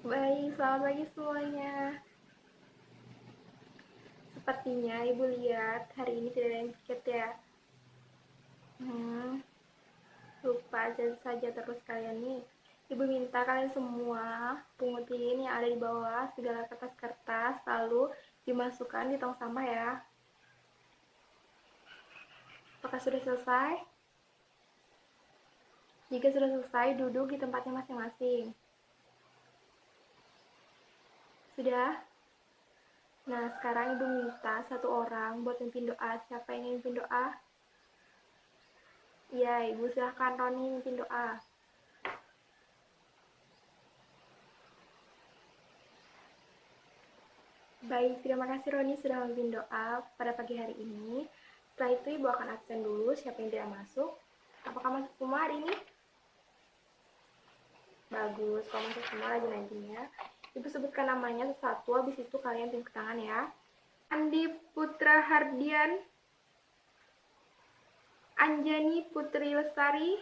Baik, selamat pagi semuanya. Sepertinya Ibu lihat hari ini tidak ada yang sakit ya. Hmm, lupa aja saja terus kalian nih. Ibu minta kalian semua pungutin yang ada di bawah segala kertas-kertas, lalu dimasukkan di tong sampah ya. Apakah sudah selesai? Jika sudah selesai, duduk di tempatnya masing-masing. Sudah? Nah, sekarang Ibu minta satu orang buat mimpin doa. Siapa yang ingin mimpin doa? Iya, Ibu silahkan Roni mimpin doa. Baik, terima kasih Roni sudah memimpin doa pada pagi hari ini. Setelah itu Ibu akan absen dulu siapa yang tidak masuk. Apakah masuk semua hari ini? Bagus, kalau masuk semua rajin-rajinnya. Ibu sebutkan namanya satu-satu, habis itu kalian tunjuk tangan ya. Andi Putra Hardian, Anjani Putri Lestari,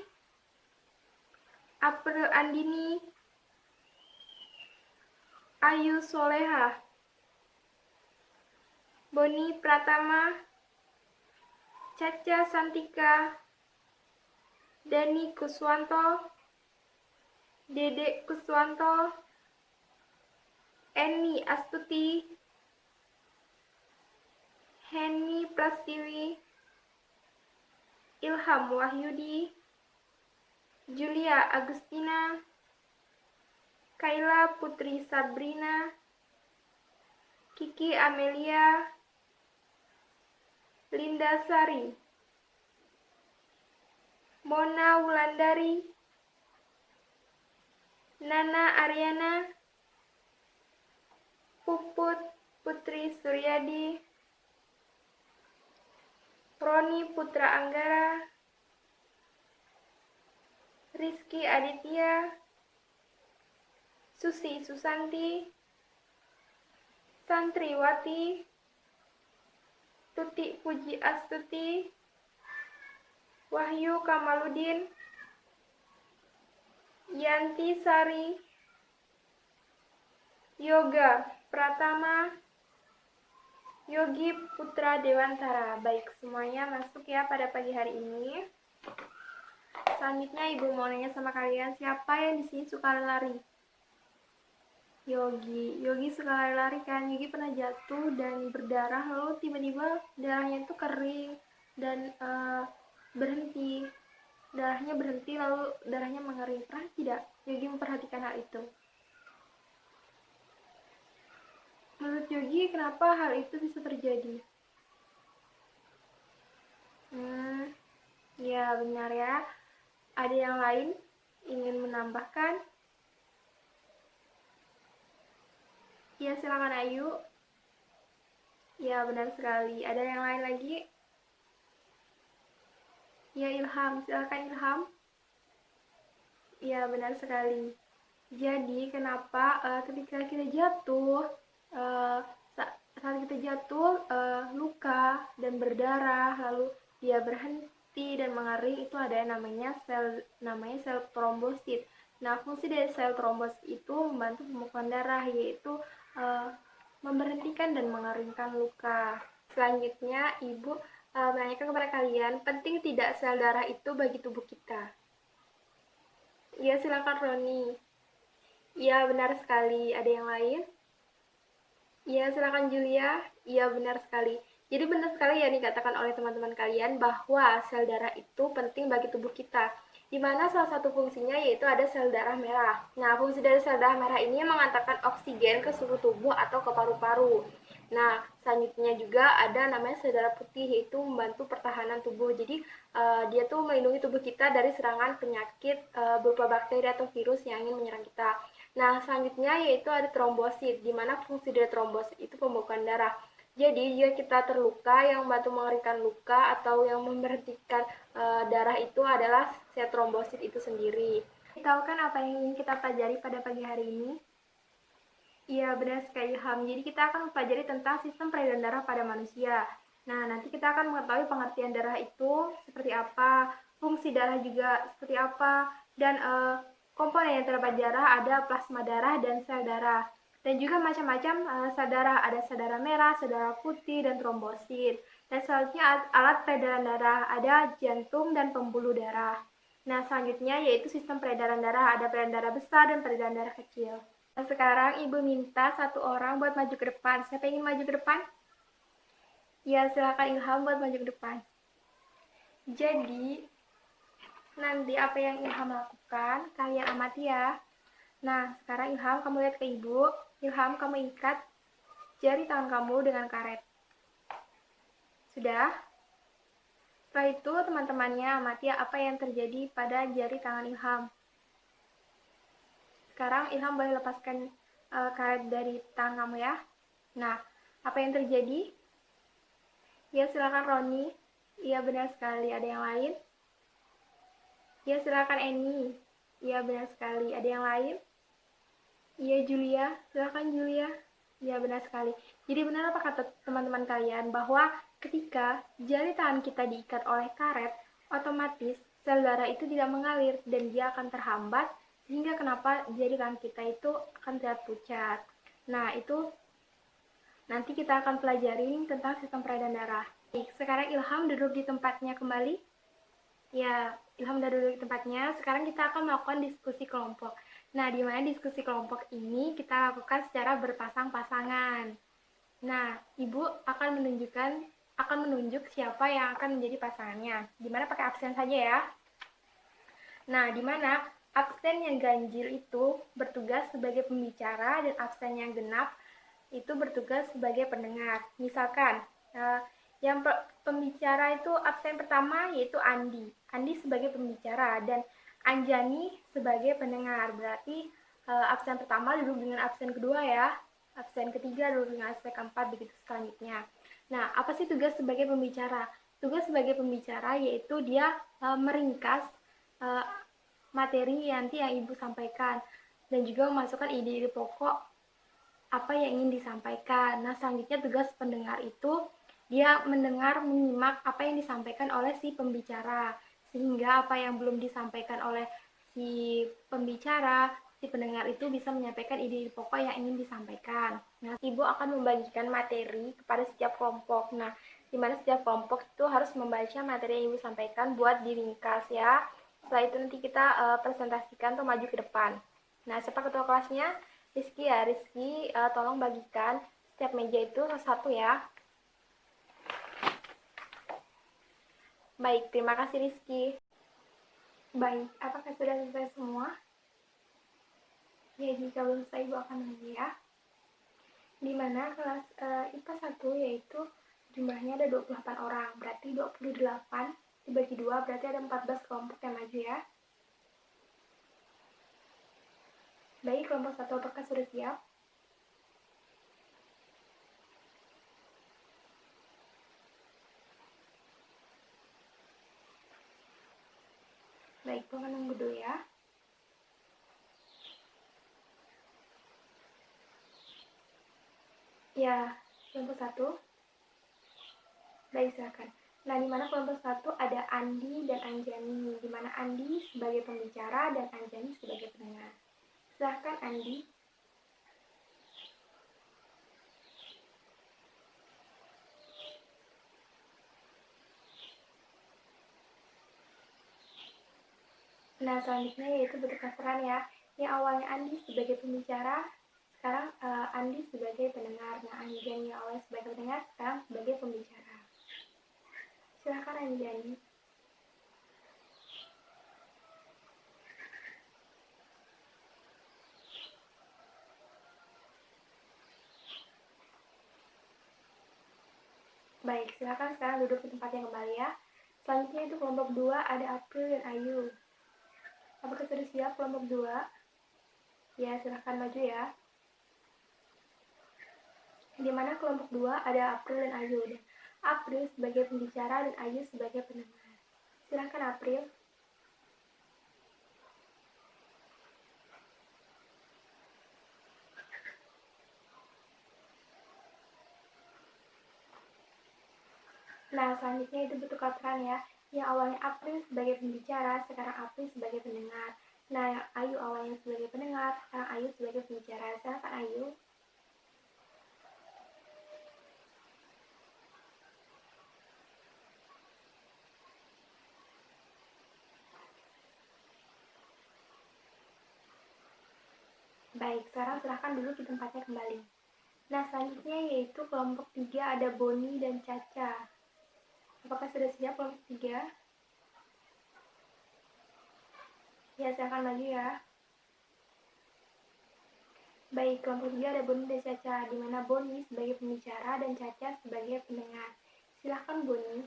April Andini, Ayu Soleha, Boni Pratama, Caca Santika, Dani Kuswanto, Dede Kuswanto, Eni Astuti, Henny Prastiwi, Ilham Wahyudi, Julia Agustina, Kayla Putri Sabrina, Kiki Amelia, Linda Sari, Mona Wulandari, Nana Ariana, Puput Putri Suryadi, Roni Putra Anggara, Rizky Aditya, Susi Susanti, Santriwati, Tuti Puji Astuti, Wahyu Kamaludin, Yanti Sari, Yoga Pratama, Yogi Putra Dewantara. Baik, semuanya masuk ya pada pagi hari ini. Selanjutnya Ibu mau nanya sama kalian, siapa yang di sini suka lari? Yogi suka lari-lari kan? Yogi pernah jatuh dan berdarah, lalu tiba-tiba darahnya itu kering dan berhenti. Darahnya berhenti lalu darahnya mengering. Pernah tidak Yogi memperhatikan hal itu? Menurut Yogi, kenapa hal itu bisa terjadi? Ya benar ya. Ada yang lain ingin menambahkan? Ya silakan Ayu. Ya benar sekali. Ada yang lain lagi? Ya Ilham, silakan Ilham. Ya benar sekali. Jadi kenapa ketika kita jatuh, saat kita jatuh luka dan berdarah, lalu dia berhenti dan mengering, itu ada yang namanya sel trombosit. Nah, fungsi dari sel trombosit itu membantu pembekuan darah, yaitu memberhentikan dan mengeringkan luka. Selanjutnya, Ibu menanyakan kepada kalian, penting tidak sel darah itu bagi tubuh kita? Ya, silakan Roni. Ya, benar sekali. Ada yang lain? Ya, silakan Julia. Iya, benar sekali. Jadi benar sekali ya dikatakan oleh teman-teman kalian bahwa sel darah itu penting bagi tubuh kita. Di mana salah satu fungsinya yaitu ada sel darah merah. Nah, fungsi dari sel darah merah ini mengantarkan oksigen ke seluruh tubuh atau ke paru-paru. Nah, selanjutnya juga ada namanya sel darah putih, yaitu membantu pertahanan tubuh. Jadi dia tuh melindungi tubuh kita dari serangan penyakit berupa bakteri atau virus yang ingin menyerang kita. Nah, selanjutnya yaitu ada trombosit, di mana fungsi dari trombosit itu pembekuan darah. Jadi, jika kita terluka, yang membantu mengeringkan luka atau yang memberhentikan darah itu adalah sel trombosit itu sendiri. Tahu kan apa yang ingin kita pelajari pada pagi hari ini? Iya, benar sekali Ilham. Jadi kita akan mempelajari tentang sistem peredaran darah pada manusia. Nah, nanti kita akan mengetahui pengertian darah itu seperti apa, fungsi darah juga seperti apa, dan komponen yang terdapat darah ada plasma darah dan sel darah. Dan juga macam-macam sel darah, ada sel darah merah, sel darah putih, dan trombosit. Dan selanjutnya alat peredaran darah, ada jantung dan pembuluh darah. Nah, selanjutnya yaitu sistem peredaran darah, ada peredaran darah besar dan peredaran darah kecil. Nah, sekarang Ibu minta satu orang buat maju ke depan. Siapa yang ingin maju ke depan? Ya, silakan Ilham buat maju ke depan. Jadi, nanti apa yang Ilham lakukan, kalian amati ya. Nah, sekarang Ilham, kamu lihat ke Ibu. Ilham, kamu ikat jari tangan kamu dengan karet. Sudah? Setelah itu, teman-temannya amati apa yang terjadi pada jari tangan Ilham. Sekarang Ilham boleh lepaskan karet dari tangan kamu ya. Nah, apa yang terjadi? Ya, silakan Roni. Iya, benar sekali. Ada yang lain? Ya, silakan Eni. Iya, benar sekali. Ada yang lain? Iya, Julia. Silakan Julia. Iya, benar sekali. Jadi benar apa kata teman-teman kalian bahwa ketika jari tangan kita diikat oleh karet, otomatis sel darah itu tidak mengalir dan dia akan terhambat sehingga kenapa jari tangan kita itu akan terlihat pucat. Nah, itu nanti kita akan pelajarin tentang sistem peredaran darah. Sekarang Ilham duduk di tempatnya kembali. Ya, Ilham udah duduk di tempatnya. Sekarang kita akan melakukan diskusi kelompok. Nah, di mana diskusi kelompok ini kita lakukan secara berpasang-pasangan. Nah, Ibu akan menunjuk siapa yang akan menjadi pasangannya. Dimana pakai absen saja ya. Nah, dimana absen yang ganjil itu bertugas sebagai pembicara dan absen yang genap itu bertugas sebagai pendengar. Misalkan, yang pembicara itu absen pertama yaitu Andi. Andi sebagai pembicara dan Anjani sebagai pendengar. Berarti absen pertama duduk dengan absen kedua ya. Absen ketiga duduk dengan absen keempat, begitu selanjutnya. Nah, apa sih tugas sebagai pembicara? Tugas sebagai pembicara yaitu dia meringkas materi nanti yang Ibu sampaikan dan juga memasukkan ide-ide pokok apa yang ingin disampaikan. Nah, selanjutnya tugas pendengar itu dia mendengar, menyimak apa yang disampaikan oleh si pembicara, sehingga apa yang belum disampaikan oleh si pembicara, si pendengar itu bisa menyampaikan ide-ide pokok yang ingin disampaikan. Nah, Ibu akan membagikan materi kepada setiap kelompok. Nah, di mana setiap kelompok itu harus membaca materi yang Ibu sampaikan buat diringkas ya. Setelah itu nanti kita presentasikan atau maju ke depan. Nah, siapa ketua kelasnya? Rizky ya, Rizky tolong bagikan setiap meja itu satu ya. Baik, terima kasih Rizky. Baik, apakah sudah selesai semua? Ya, jika belum selesai Ibu akan menunggu ya. Di mana kelas IPA 1 yaitu jumlahnya ada 28 orang, berarti 28 dibagi 2 berarti ada 14 kelompok yang maju ya. Baik, kelompok 1 apakah sudah siap? Baik, tolong menunggu dulu ya. Ya, kelompok 1. Baik, silakan. Nah, di mana kelompok 1 ada Andi dan Anjani, di mana Andi sebagai pembicara dan Anjani sebagai pendengar. Silakan Andi. Nah, selanjutnya yaitu bertukar peran ya. Yang awalnya Andi sebagai pembicara, sekarang Andi sebagai pendengar. Nah, Anjani yang awalnya sebagai pendengar, sekarang sebagai pembicara. Silakan Anjani. Baik, silakan sekarang duduk di tempat yang kembali ya. Selanjutnya itu kelompok 2 ada April dan Ayu. Apakah sudah siap kelompok 2? Ya, silahkan maju ya. Di mana kelompok 2 ada April dan Ayu. April sebagai pembicara dan Ayu sebagai pendengar. Silahkan April. Nah, selanjutnya itu bertukar peran ya. Yang awalnya April sebagai pembicara, sekarang April sebagai pendengar. Nah, yang Ayu awalnya sebagai pendengar, sekarang Ayu sebagai pembicara. Silakan Ayu. Baik, sekarang silahkan duduk di tempatnya kembali. Nah, selanjutnya yaitu kelompok 3 ada Boni dan Caca. Apakah sudah siap kelompok 3? Ya, silahkan maju ya. Baik, kelompok 3 ada Boni dan Caca, di mana Boni sebagai pembicara dan Caca sebagai pendengar. Silahkan Boni.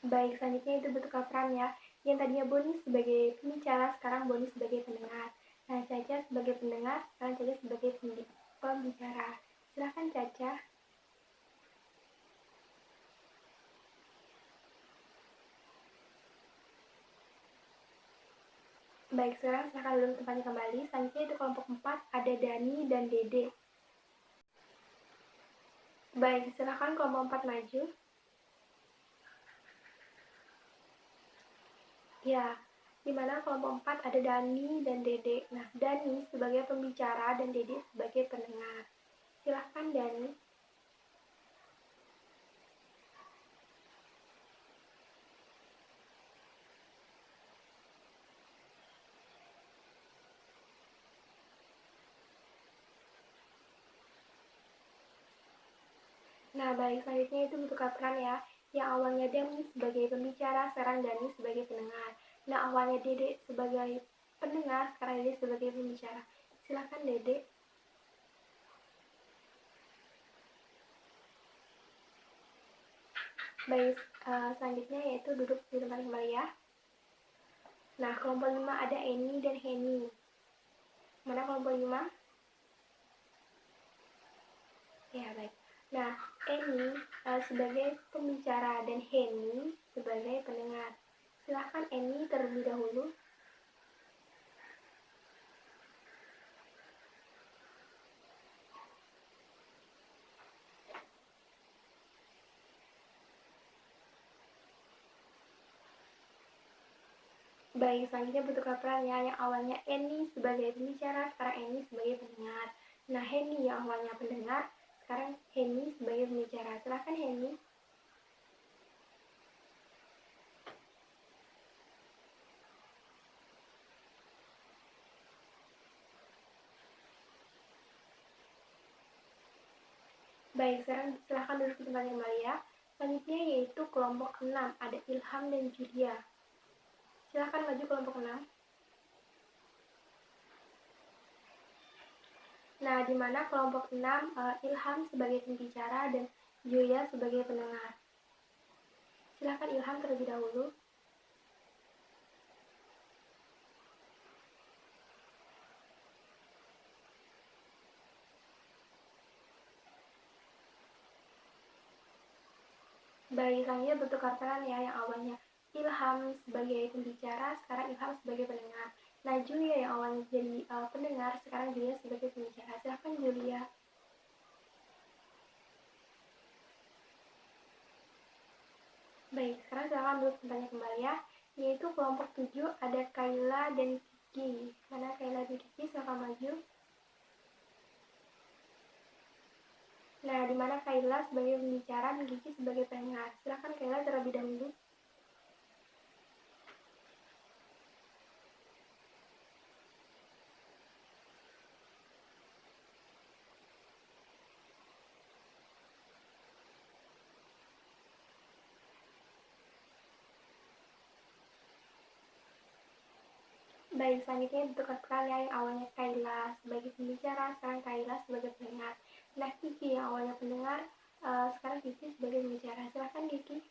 Baik, selanjutnya itu bertukar peran ya. Yang tadinya Boni sebagai pembicara, sekarang Boni sebagai pendengar. Nah, Caca sebagai pendengar, sekarang Caca sebagai pembicara. Silahkan Caca. Baik, sekarang silahkan duduk tempatnya kembali. Selanjutnya itu kelompok 4 ada Dani dan Dede. Baik, silahkan kelompok 4 maju. Ya, di mana kelompok 4 ada Dani dan Dede. Nah, Dani sebagai pembicara dan Dede sebagai pendengar. Silahkan Dani. Nah, baik, selanjutnya itu bertukar peran ya. Yang awalnya Dani sebagai pembicara, sekarang Dani sebagai pendengar. Nah, awalnya Dede sebagai pendengar, sekarang Dede sebagai pembicara. Silahkan Dede. Baik, selanjutnya yaitu duduk di tempat kembali ya. Nah, kelompok 5 ada Eni dan Heni. Mana kelompok 5? Ya, baik. Nah, Eni sebagai pembicara dan Heni sebagai pendengar. Silahkan Eni terlebih dahulu. Baik, selanjutnya bertukar peran ya. Yang awalnya Eni sebagai pembicara, sekarang Eni sebagai pendengar. Nah, Heni yang awalnya pendengar, sekarang Heni sebagai pembicara. Silahkan Heni. Baik, sekarang silahkan duduk di tempat kembali ya. Selanjutnya yaitu kelompok 6, ada Ilham dan Julia. Silahkan maju kelompok 6. Nah, di mana kelompok 6 Ilham sebagai pembicara dan Julia sebagai pendengar. Silahkan Ilham terlebih dahulu. Baik, selanjutnya bertukar peran ya, yang awalnya Ilham sebagai pembicara, sekarang Ilham sebagai pendengar. Nah, Julia yang awalnya jadi pendengar, sekarang Julia sebagai pembicara. Silahkan Julia. Baik, sekarang silahkan duduk tempatnya kembali ya. Yaitu kelompok 7 ada Kayla dan Kiki. Mana Kayla dan Kiki? Silahkan maju. Nah, di mana Kayla sebagai pembicara dan Kiki sebagai pendengar. Silahkan Kayla terlebih dahulu. Baik, selanjutnya bertukar peran ya, yang awalnya Kayla sebagai pembicara, sekarang Kayla sebagai pendengar. Nah, Kiki yang awalnya pendengar, sekarang Kiki sebagai pembicara. Silahkan Kiki.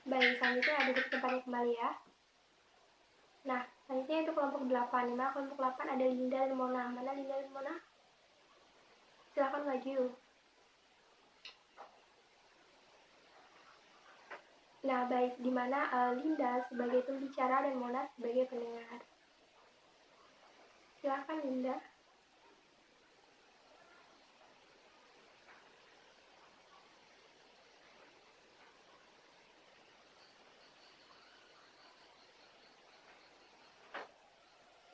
Baik, selanjutnya ada di tempatnya kembali ya. Nah, Selanjutnya itu kelompok 8. Di mana kelompok 8 ada Linda dan Mona. Mana Linda dan Mona? Silahkan maju. Nah, baik. Di mana Linda sebagai pembicara dan Mona sebagai pendengar. Silahkan Linda.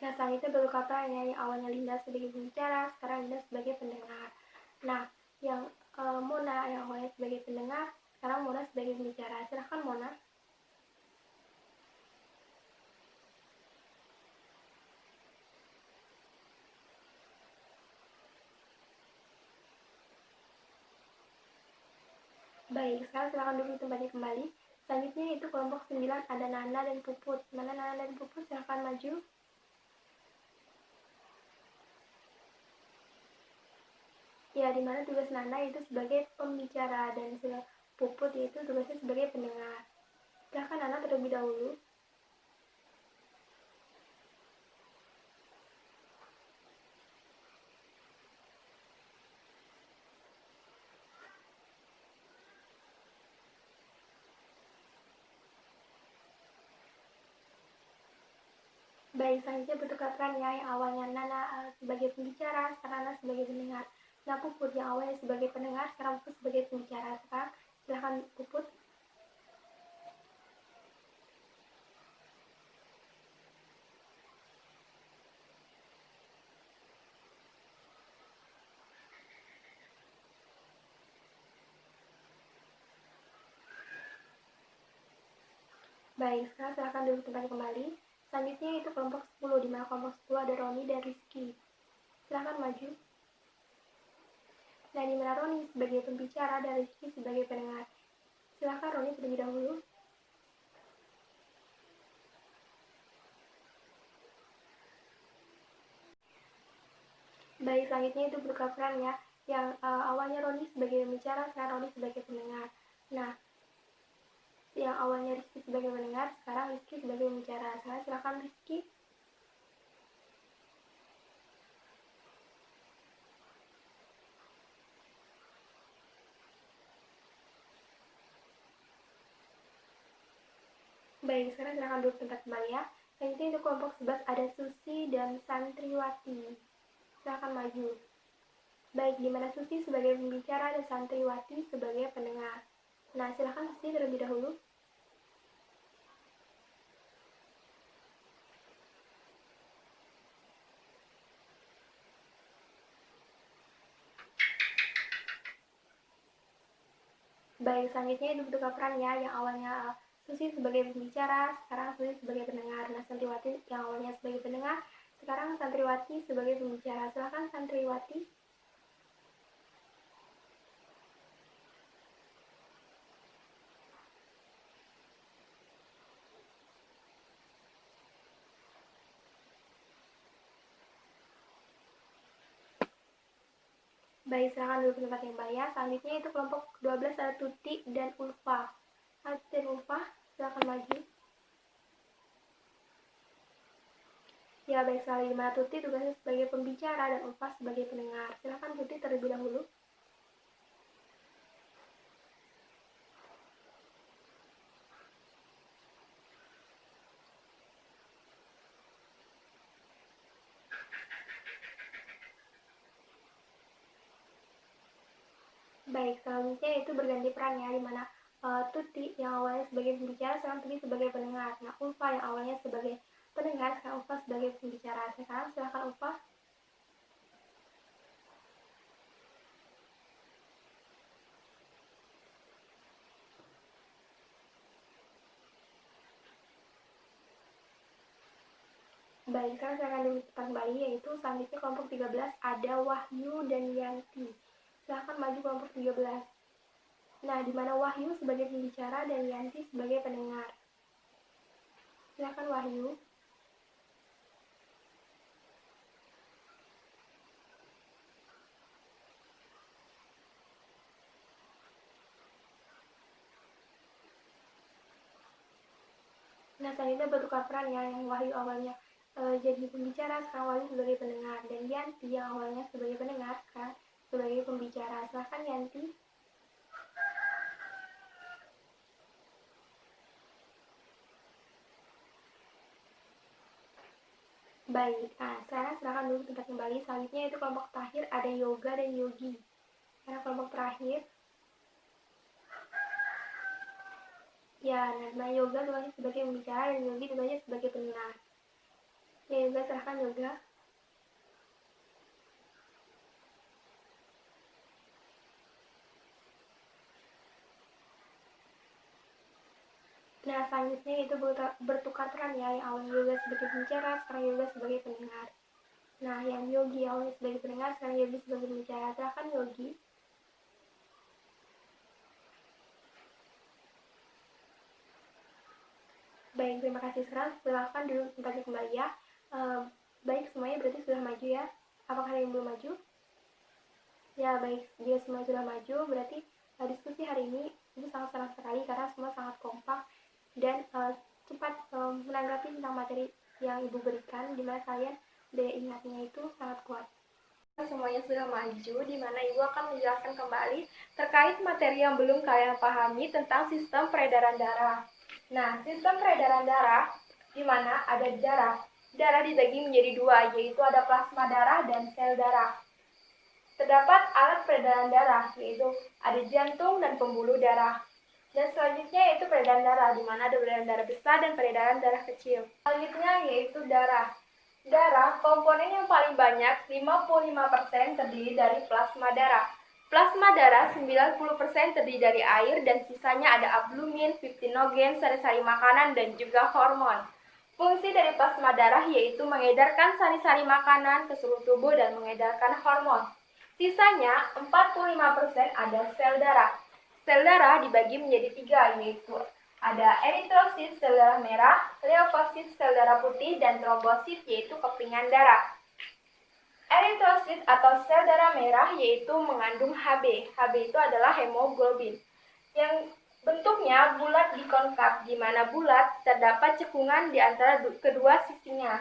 Nah, selanjutnya baru katanya yang awalnya Linda sebagai pembicara, sekarang Linda sebagai pendengar. Nah, yang Mona yang awalnya sebagai pendengar, sekarang Mona sebagai pembicara. Silahkan Mona. Baik, sekarang silahkan duduk di tempatnya kembali. Selanjutnya itu kelompok 9 ada Nana dan Puput. Mana Nana dan Puput? Silahkan maju. Ya, dimana tugas Nana itu sebagai pembicara dan Puput itu tugasnya sebagai pendengar. Silahkan Nana terlebih dahulu. Baik, selanjutnya bertukar peran ya, yang awalnya Nana sebagai pembicara, sekarang Nana sebagai pendengar. Nah, Puput yang awalnya sebagai pendengar, sekarang Puput sebagai pembicara. Sekarang silahkan Puput. Baik, sekarang silahkan duduk tempatnya kembali. Selanjutnya itu kelompok 10, di mana kelompok 10 ada Roni dan Rizky. Silahkan maju. Nah, di mana Roni sebagai pembicara dan Rizky sebagai pendengar. Silahkan Roni terlebih dahulu. Baik, selanjutnya itu bertukar peran ya, yang awalnya Roni sebagai pembicara, sekarang Roni sebagai pendengar. Nah, yang awalnya Rizky sebagai pendengar, sekarang Rizky sebagai pembicara. Sekarang silakan Rizky. Baik, sekarang silakan duduk tempat kembali ya. Selanjutnya untuk kelompok 11 ada Susi dan Santriwati. Silakan maju. Baik, di mana Susi sebagai pembicara dan Santriwati sebagai pendengar. Nah, silakan Susi terlebih dahulu. Baik, selanjutnya itu bertukar peran ya, yang awalnya Susi sebagai pembicara, sekarang Susi sebagai pendengar. Nah, Santriwati yang awalnya sebagai pendengar, sekarang Santriwati sebagai pembicara. Silakan Santriwati. Baik, silakan duduk di tempat yang baik ya. Selanjutnya itu kelompok 12 ada Tuti dan Ulfa. Tuti dan Ulfa, silakan maju. Ya, baik sekali. Di mana Tuti tugasnya sebagai pembicara dan Ulfa sebagai pendengar. Silakan Tuti terlebih dahulu. Baik, selanjutnya itu berganti peran ya, di mana Tuti yang awalnya sebagai pembicara, sekarang Tuti sebagai pendengar. Nah, Ulfa yang awalnya sebagai pendengar, sekarang Ulfa sebagai pembicara. Sekarang silakan Ulfa. Baik, sekarang saya akan duduk kembali, yaitu selanjutnya kelompok 13 ada Wahyu dan Yanti. Silahkan maju kelompok 13. Nah, di mana Wahyu sebagai pembicara dan Yanti sebagai pendengar. Silahkan Wahyu. Nah, selanjutnya bertukar peran ya, yang Wahyu awalnya jadi pembicara, sekarang Wali sebagai pendengar, dan Yanti yang awalnya sebagai pendengar kan sebagai pembicara. Silahkan Yanti. Baik, nah sekarang silahkan dulu tempat kembali. Selanjutnya itu kelompok terakhir ada yoga dan yogi. Karena kelompok terakhir, ya, nah yoga tugasnya sebagai pembicara dan yogi tugasnya sebagai pendengar. Ya yoga, silahkan yoga. Nah, selanjutnya itu bertukar peran ya, yang awalnya yoga sebagai pembicara, sekarang yoga sebagai pendengar. Nah, yang yogi awalnya sebagai pendengar, sekarang yogi sebagai pembicara. Silahkan yogi. Baik, terima kasih. Sekarang silahkan duduk tempatnya kembali ya. Baik, semuanya berarti sudah maju ya. Apakah ada yang belum maju? Ya, baik. Jika semua sudah maju, berarti diskusi hari ini itu sangat senang sekali karena semua sangat kompak dan cepat menanggapi tentang materi yang Ibu berikan, di mana kalian daya ingatnya itu sangat kuat. Semuanya sudah maju, di mana Ibu akan menjelaskan kembali terkait materi yang belum kalian pahami tentang sistem peredaran darah. Nah, sistem peredaran darah, di mana ada darah. Darah dibagi menjadi dua, yaitu ada plasma darah dan sel darah. Terdapat alat peredaran darah, yaitu ada jantung dan pembuluh darah. Dan selanjutnya yaitu peredaran darah, di mana ada peredaran darah besar dan peredaran darah kecil. Selanjutnya yaitu darah. Darah, komponen yang paling banyak, 55% terdiri dari plasma darah. Plasma darah 90% terdiri dari air dan sisanya ada albumin, peptinogen, sari-sari makanan, dan juga hormon. Fungsi dari plasma darah yaitu mengedarkan sari-sari makanan ke seluruh tubuh dan mengedarkan hormon. Sisanya 45% ada sel darah. Sel darah dibagi menjadi tiga, yaitu ada eritrosit sel darah merah, leukosit sel darah putih, dan trombosit yaitu kepingan darah. Eritrosit atau sel darah merah yaitu mengandung Hb. Hb itu adalah hemoglobin yang bentuknya bulat dikonkav, di mana bulat terdapat cekungan di antara kedua sisinya.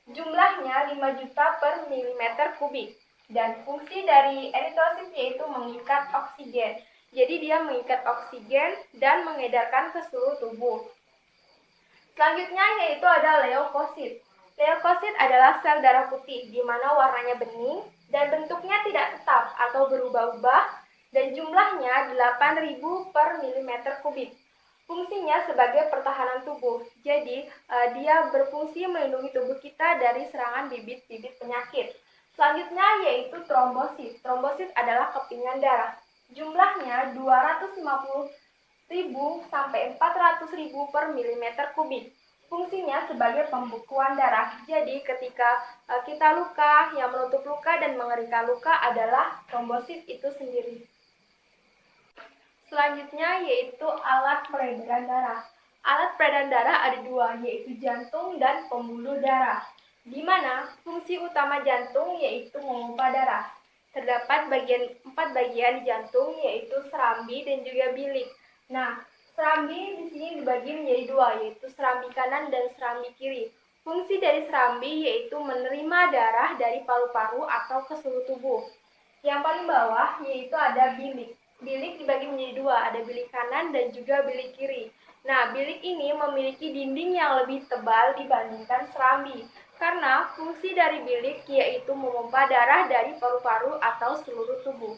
Jumlahnya 5 juta per milimeter kubik. Dan fungsi dari eritrosit yaitu mengikat oksigen. Jadi dia mengikat oksigen dan mengedarkan ke seluruh tubuh. Selanjutnya yaitu ada leukosit. Leukosit adalah sel darah putih, di mana warnanya bening dan bentuknya tidak tetap atau berubah-ubah, dan jumlahnya 8.000 per milimeter kubik. Fungsinya sebagai pertahanan tubuh, jadi dia berfungsi melindungi tubuh kita dari serangan bibit-bibit penyakit. Selanjutnya yaitu trombosit. Trombosit adalah kepingan darah. Jumlahnya 250.000 sampai 400.000 per milimeter kubik. Fungsinya sebagai pembekuan darah. Jadi ketika kita luka, yang menutup luka dan mengeringkan luka adalah trombosit itu sendiri. Selanjutnya yaitu alat peredaran darah. Alat peredaran darah ada dua, yaitu jantung dan pembuluh darah. Di mana fungsi utama jantung yaitu memompa darah. Terdapat 4 bagian di jantung, yaitu serambi dan juga bilik. Nah, serambi di sini dibagi menjadi dua, yaitu serambi kanan dan serambi kiri. Fungsi dari serambi yaitu menerima darah dari paru-paru atau ke seluruh tubuh. Yang paling bawah yaitu ada bilik. Bilik dibagi menjadi dua, ada bilik kanan dan juga bilik kiri. Nah, bilik ini memiliki dinding yang lebih tebal dibandingkan serambi. Karena fungsi dari bilik yaitu memompa darah dari paru-paru atau seluruh tubuh.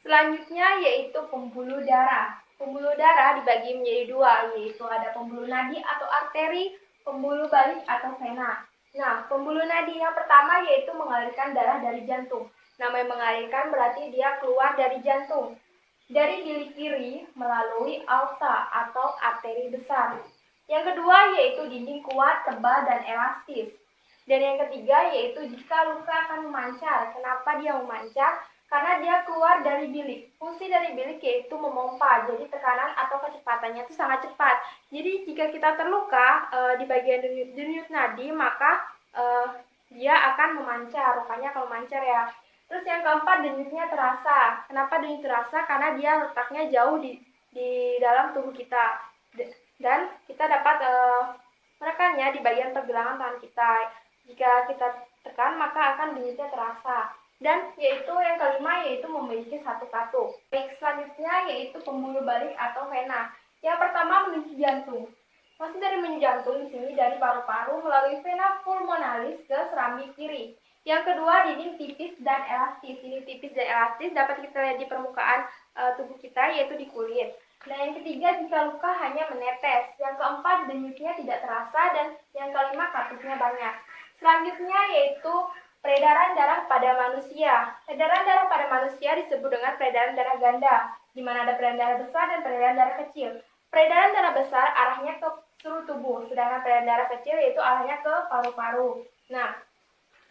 Selanjutnya yaitu pembuluh darah. Pembuluh darah dibagi menjadi dua, yaitu ada pembuluh nadi atau arteri, pembuluh balik atau vena. Nah, pembuluh nadi yang pertama yaitu mengalirkan darah dari jantung. Namanya mengalirkan berarti dia keluar dari jantung. Dari bilik kiri melalui aorta atau arteri besar. Yang kedua yaitu dinding kuat, tebal, dan elastis. Dan yang ketiga yaitu jika luka akan memancar. Kenapa dia memancar? Karena dia keluar dari bilik. Fungsi dari bilik yaitu memompa, jadi tekanan atau kecepatannya itu sangat cepat. Jadi jika kita terluka di bagian denyut nadi, maka dia akan memancar, rupanya akan memancar ya. Terus yang keempat, denyutnya terasa. Kenapa denyut terasa? Karena dia letaknya jauh di dalam tubuh kita, dan kita dapat menekannya di bagian pergelangan tangan kita. Jika kita tekan, maka akan denyutnya terasa. Dan yaitu yang kelima, yaitu memiliki satu katup. Baik, selanjutnya yaitu pembuluh balik atau vena. Yang pertama menuju jantung. Masuk dari menuju jantung di sini dari paru-paru melalui vena pulmonalis ke serambi kiri. Yang kedua, dinding tipis dan elastis. Dinding tipis dan elastis dapat kita lihat di permukaan tubuh kita, yaitu di kulit. Nah, yang ketiga, jika luka hanya menetes. Yang keempat, denyutnya tidak terasa. Dan yang kelima, katupnya banyak. Selanjutnya yaitu peredaran darah pada manusia. Peredaran darah pada manusia disebut dengan peredaran darah ganda, di mana ada peredaran darah besar dan peredaran darah kecil. Peredaran darah besar arahnya ke seluruh tubuh, sedangkan peredaran darah kecil yaitu arahnya ke paru-paru. Nah,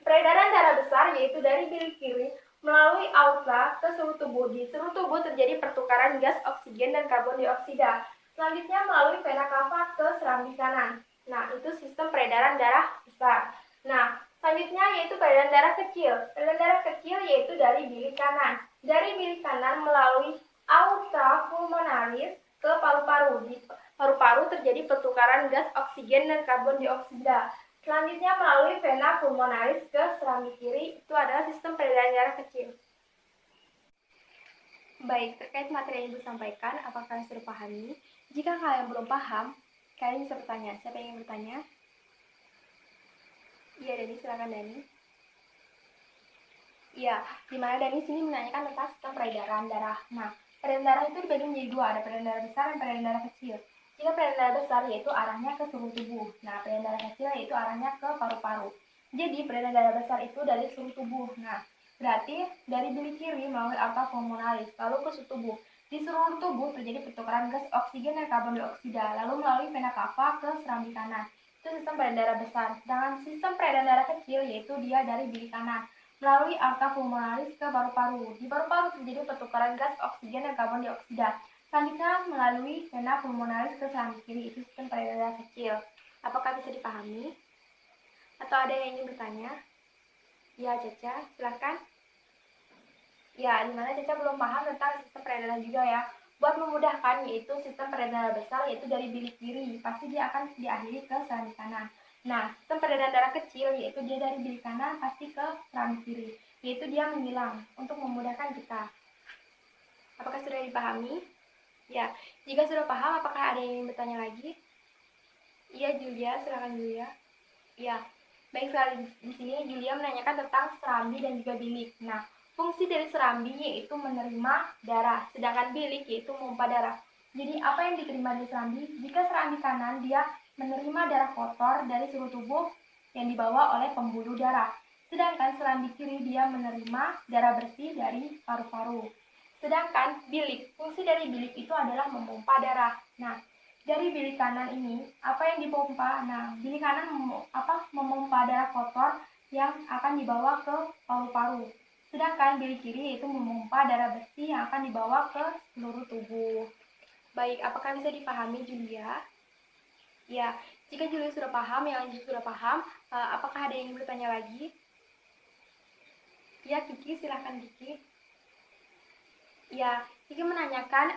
peredaran darah besar yaitu dari bilik kiri melalui aorta ke seluruh tubuh. Di seluruh tubuh terjadi pertukaran gas oksigen dan karbon dioksida. Selanjutnya melalui vena cava ke serambi kanan. Nah, itu sistem peredaran darah besar. Nah, selanjutnya yaitu peredaran darah kecil. Peredaran darah kecil yaitu dari bilik kanan. Dari bilik kanan melalui aorta pulmonalis ke paru-paru. Di paru-paru terjadi pertukaran gas oksigen dan karbon dioksida. Selanjutnya melalui vena pulmonalis ke serambi kiri, itu adalah sistem peredaran darah kecil. Baik, terkait materi yang Ibu sampaikan, apakah kalian sudah pahami? Jika kalian belum paham, kalian bisa bertanya. Siapa yang ingin bertanya? Iya, Dani, silakan Dani. Iya, di mana Dani sini menanyakan tentang sistem peredaran darah. Nah, peredaran darah itu dibagi menjadi dua, ada peredaran darah besar dan peredaran darah kecil. Jika peredaran darah besar yaitu arahnya ke seluruh tubuh. Nah, peredaran darah kecil yaitu arahnya ke paru-paru. Jadi, peredaran darah besar itu dari seluruh tubuh. Nah, berarti dari bilik kiri melalui aorta pulmonalis, lalu ke seluruh tubuh. Di seluruh tubuh terjadi pertukaran gas oksigen dan karbon dioksida, lalu melalui vena cava ke serambi kanan. Itu sistem peredaran darah besar. Sedangkan sistem peredaran darah kecil yaitu dia dari bilik kanan melalui aorta pulmonalis ke paru-paru. Di paru-paru terjadi pertukaran gas oksigen dan karbon dioksida. Selanjutnya melalui vena pulmonalis ke serambi kiri, itu sistem peredaran darah kecil. Apakah bisa dipahami? Atau ada yang ingin bertanya? Ya, Caca, silakan. Ya, dimana Caca belum paham tentang sistem peredaran juga ya. Buat memudahkan, yaitu sistem peredaran besar, yaitu dari bilik kiri. Pasti dia akan diakhiri ke serambi kanan. Nah, sistem peredaran darah kecil, yaitu dia dari bilik kanan, pasti ke serambi kiri. Yaitu dia menghilang, untuk memudahkan kita. Apakah sudah dipahami? Ya, jika sudah paham, apakah ada yang ingin bertanya lagi? Iya, Julia, silakan Julia. Ya, baik sekali. Di sini Julia menanyakan tentang serambi dan juga bilik. Nah, fungsi dari serambi yaitu menerima darah, sedangkan bilik yaitu memompa darah. Jadi, apa yang diterima dari serambi? Jika serambi kanan, dia menerima darah kotor dari seluruh tubuh yang dibawa oleh pembuluh darah. Sedangkan serambi kiri dia menerima darah bersih dari paru-paru. Sedangkan bilik, fungsi dari bilik itu adalah memompa darah. Nah, dari bilik kanan ini, apa yang dipompa? Nah, bilik kanan memompa darah kotor yang akan dibawa ke paru-paru. Sedangkan bilik kiri yaitu memompa darah bersih yang akan dibawa ke seluruh tubuh. Baik, apakah bisa dipahami Julia? Ya, jika Julia sudah paham, yang lain sudah paham, apakah ada yang ingin bertanya lagi? Ya, Kiki, silahkan Kiki. Ya, Kiki menanyakan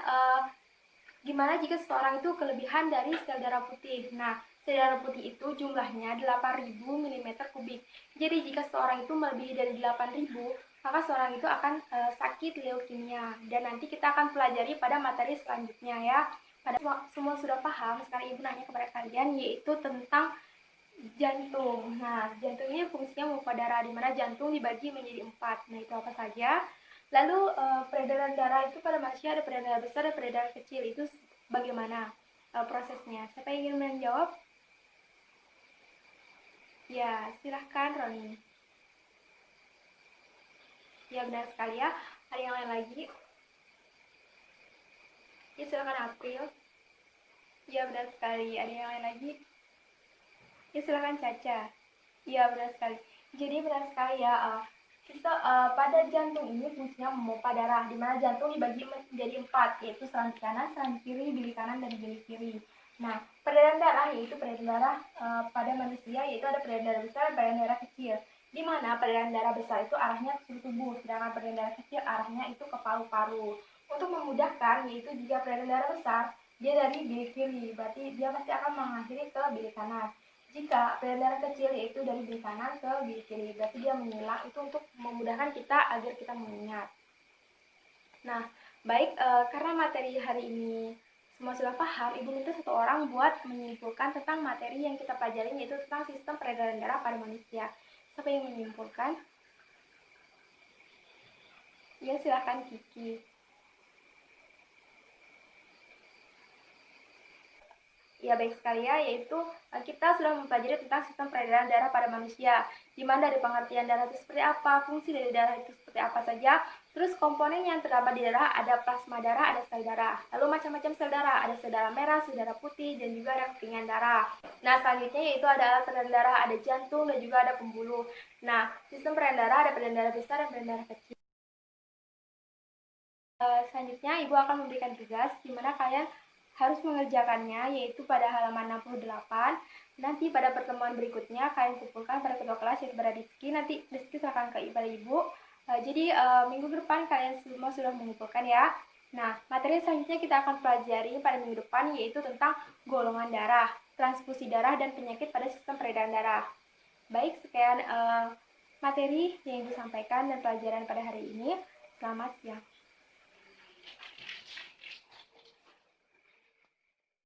gimana jika seseorang itu kelebihan dari sel darah putih. Nah, sel darah putih itu jumlahnya 8.000 mm3. Jadi jika seseorang itu melebihi dari 8.000, maka seseorang itu akan sakit leukemia. Dan nanti kita akan pelajari pada materi selanjutnya ya. Pada semua sudah paham, sekarang Ibu nanya kepada kalian yaitu tentang jantung. Nah, jantung ini fungsinya memompa darah, di mana jantung dibagi menjadi 4. Nah, itu apa saja? Lalu peredaran darah itu pada manusia ada peredaran besar dan peredaran kecil. Itu bagaimana prosesnya? Siapa yang ingin menjawab? Ya, silahkan Roni. Ya, benar sekali ya. Ada yang lain lagi? Ya, silahkan April. Ya, benar sekali. Ada yang lain lagi? Ya, silahkan Caca. Ya, benar sekali. Jadi benar sekali ya. Pada jantung ini fungsinya memompa darah, di mana jantung dibagi menjadi 4, yaitu serambi kanan, serambi kiri, bilik kanan, dan bilik kiri. Nah, peredaran darah yaitu peredaran darah pada manusia, yaitu ada peredaran darah besar dan peredaran darah kecil. Di mana peredaran darah besar itu arahnya ke seluruh tubuh, sedangkan peredaran darah kecil arahnya itu ke paru-paru. Untuk memudahkan, yaitu jika peredaran darah besar dia dari bilik kiri, berarti dia pasti akan mengakhiri ke bilik kanan. Jika peredaran darah kecil yaitu dari bilik kanan ke bilik kiri, berarti dia menyilang, itu untuk memudahkan kita agar kita mengingat. Nah, baik, karena materi hari ini semua sudah paham, Ibu minta satu orang buat menyimpulkan tentang materi yang kita pelajari, yaitu tentang sistem peredaran darah pada manusia. Siapa yang menyimpulkan? Ya, silakan Kiki. Ya, baik sekali ya, yaitu kita sudah mempelajari tentang sistem peredaran darah pada manusia, di mana dari pengertian darah itu seperti apa, fungsi dari darah itu seperti apa saja, terus komponen yang terdapat di darah, ada plasma darah, ada sel darah, lalu macam-macam sel darah, ada sel darah merah, sel darah putih, dan juga ada kepingan darah. Nah, selanjutnya yaitu ada alat peredaran darah, ada jantung, dan juga ada pembuluh. Nah, sistem peredaran darah ada peredaran darah besar dan peredaran darah kecil. Selanjutnya, Ibu akan memberikan tugas di mana kalian harus mengerjakannya, yaitu pada halaman 68. Nanti pada pertemuan berikutnya, kalian kumpulkan pada ketua kelas, yaitu pada Rizky. Nanti Rizky akan ke pada Ibu. Jadi, minggu depan kalian semua sudah mengumpulkan ya. Nah, materi selanjutnya kita akan pelajari pada minggu depan, yaitu tentang golongan darah, transfusi darah, dan penyakit pada sistem peredaran darah. Baik, sekian materi yang disampaikan dan pelajaran pada hari ini. Selamat siang.